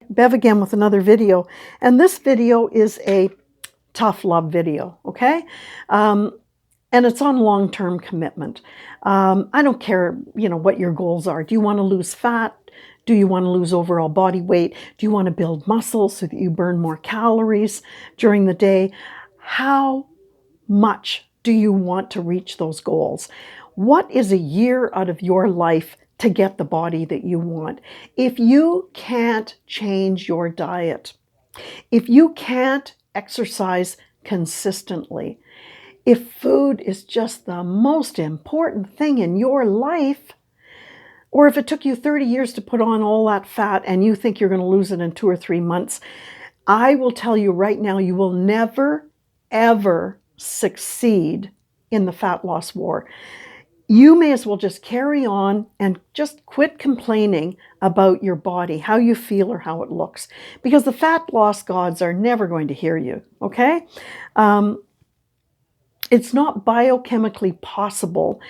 Bev again with another video, and this video is a tough love video, okay? And it's on long-term commitment. I don't care, what your goals are. Do you want to lose fat? Do you want to lose overall body weight? Do you want to build muscle so that you burn more calories during the day? How much do you want to reach those goals? What is a year out of your life to get the body that you want? If you can't change your diet, if you can't exercise consistently, if food is just the most important thing in your life, or if it took you 30 years to put on all that fat and you think you're going to lose it in 2 or 3 months, I will tell you right now, you will never, ever succeed in the fat loss war. You may as well just carry on and just quit complaining about your body, how you feel or how it looks, because the fat loss gods are never going to hear you, okay? It's not biochemically possible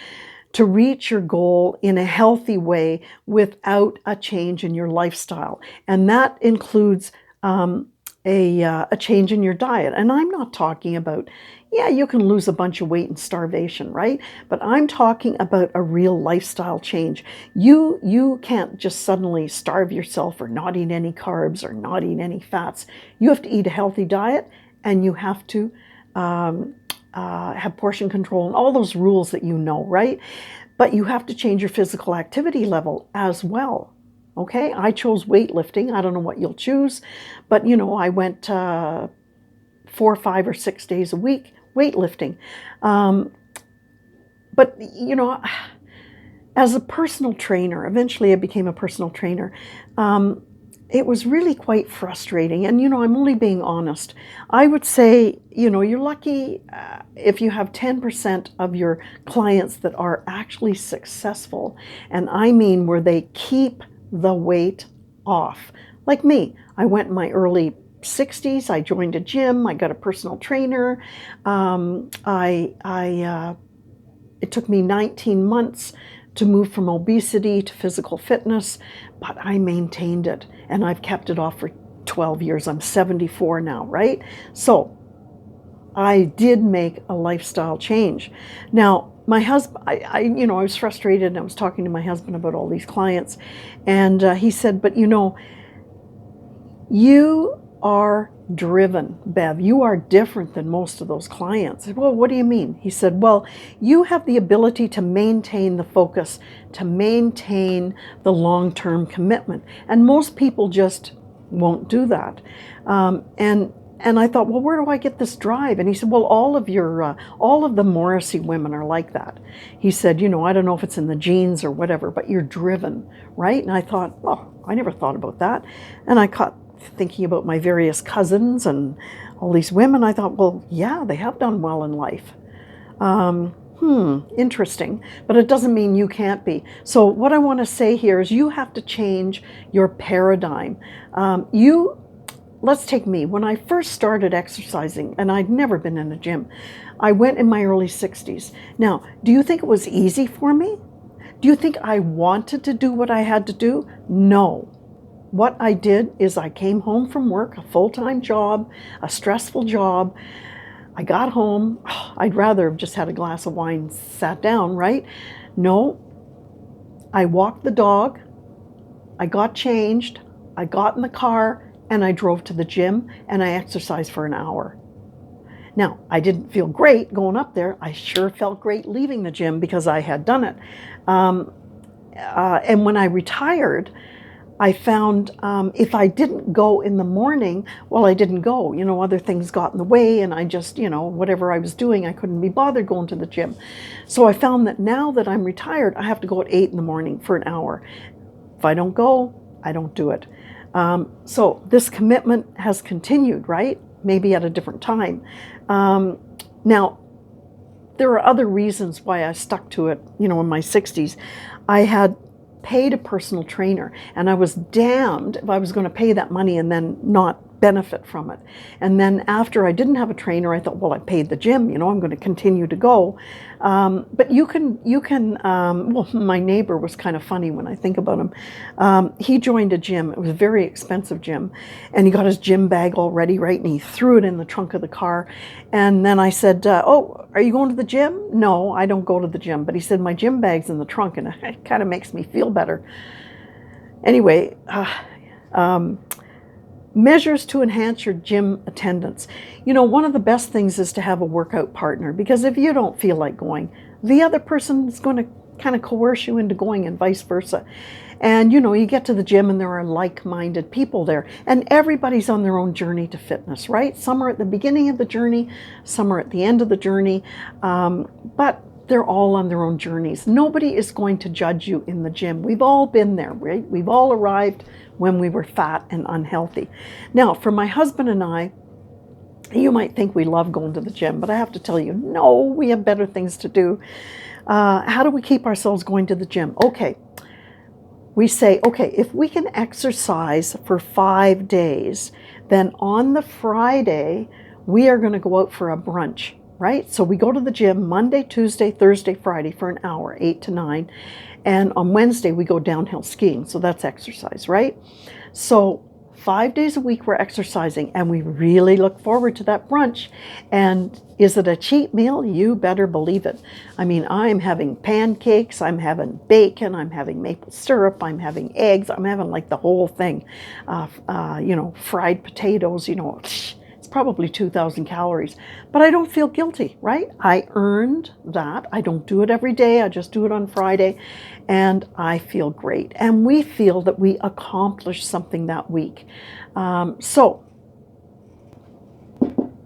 to reach your goal in a healthy way without a change in your lifestyle. And that includes a change in your diet. And I'm not talking about, you can lose a bunch of weight in starvation, right? But I'm talking about a real lifestyle change. You can't just suddenly starve yourself or not eat any carbs or not eat any fats. You have to eat a healthy diet, and you have to have portion control and all those rules that you know, right? But you have to change your physical activity level as well. Okay, I chose weightlifting. I don't know what you'll choose, but I went 4, 5, or 6 days a week weightlifting. But as a personal trainer, eventually I became a personal trainer. It was really quite frustrating. And, I'm only being honest. I would say, you're lucky if you have 10% of your clients that are actually successful. And I mean where they keep the weight off. Like me, I went in my early 60s. I joined a gym. I got a personal trainer. It took me 19 months to move from obesity to physical fitness, but I maintained it, and I've kept it off for 12 years. I'm 74 now, right? So I did make a lifestyle change. Now, my husband, I was frustrated, and I was talking to my husband about all these clients, and he said, but you are driven, Bev. You are different than most of those clients. I said, well, what do you mean? He said, well, you have the ability to maintain the focus, to maintain the long-term commitment. And most people just won't do that. And I thought, well, where do I get this drive? And he said, well, all of the Morrissey women are like that. He said, I don't know if it's in the genes or whatever, but you're driven, right? And I thought, oh, I never thought about that. And I caught thinking about my various cousins and all these women. I thought, well, yeah, they have done well in life. Interesting. But it doesn't mean you can't be. So what I want to say here is you have to change your paradigm. Let's take me. When I first started exercising, and I'd never been in a gym, I went in my early 60s. Now, do you think it was easy for me? Do you think I wanted to do what I had to do? No. What I did is I came home from work, a full-time job, a stressful job. I got home. I'd rather have just had a glass of wine and sat down, right? No. I walked the dog. I got changed. I got in the car, and I drove to the gym, and I exercised for an hour. Now, I didn't feel great going up there. I sure felt great leaving the gym because I had done it. And when I retired, I found if I didn't go in the morning, well, I didn't go. Other things got in the way, and I just, whatever I was doing, I couldn't be bothered going to the gym. So I found that now that I'm retired, I have to go at 8 in the morning for an hour. If I don't go, I don't do it. So this commitment has continued, right? Maybe at a different time. Now, there are other reasons why I stuck to it, in my 60s. I had paid a personal trainer, and I was damned if I was going to pay that money and then not benefit from it. And then after I didn't have a trainer, I thought, well, I paid the gym, you know, I'm going to continue to go. But you can, well, my neighbor was kind of funny when I think about him. He joined a gym. It was a very expensive gym. And he got his gym bag all ready, right? And he threw it in the trunk of the car. And then I said, oh, are you going to the gym? No, I don't go to the gym. But he said, my gym bag's in the trunk, and it kind of makes me feel better. Anyway, measures to enhance your gym attendance. You know, one of the best things is to have a workout partner, because if you don't feel like going, the other person is going to kind of coerce you into going, and vice versa. And you know, you get to the gym and there are like-minded people there, and everybody's on their own journey to fitness, right? Some are at the beginning of the journey, some are at the end of the journey, but they're all on their own journeys. Nobody is going to judge you in the gym. We've all been there, right? We've all arrived when we were fat and unhealthy. Now, for my husband and I, you might think we love going to the gym, but I have to tell you, no, we have better things to do. How do we keep ourselves going to the gym? Okay, we say, okay, if we can exercise for 5 days, then on the Friday, we are going to go out for a brunch, right? So we go to the gym Monday, Tuesday, Thursday, Friday for an hour, 8 to 9. And on Wednesday, we go downhill skiing. So that's exercise, right? So 5 days a week we're exercising, and we really look forward to that brunch. And is it a cheat meal? You better believe it. I mean, I'm having pancakes, I'm having bacon, I'm having maple syrup, I'm having eggs, I'm having like the whole thing. You know, fried potatoes, you know, it's probably 2,000 calories. But I don't feel guilty, right? I earned that. I don't do it every day. I just do it on Friday. And I feel great. And we feel that we accomplished something that week. So,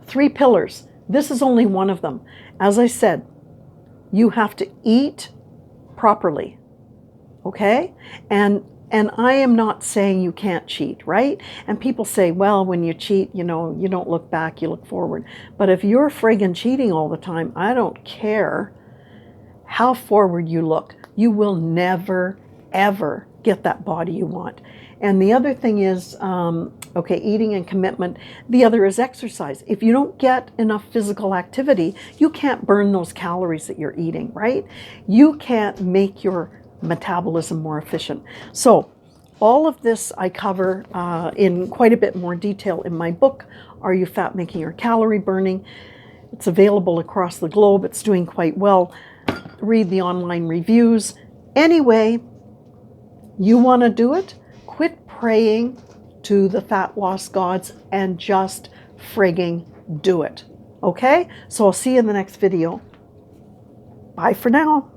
3 pillars. This is only one of them. As I said, you have to eat properly, okay? And I am not saying you can't cheat, right? And people say, well, when you cheat, you know, you don't look back, you look forward. But if you're friggin' cheating all the time, I don't care how forward you look. You will never, ever get that body you want. And the other thing is, okay, eating and commitment. The other is exercise. If you don't get enough physical activity, you can't burn those calories that you're eating, right? You can't make your metabolism more efficient. So all of this I cover in quite a bit more detail in my book, Are You Fat Making or Calorie Burning? It's available across the globe. It's doing quite well. Read the online reviews. Anyway, you want to do it? Quit praying to the fat loss gods and just frigging do it. Okay? So I'll see you in the next video. Bye for now.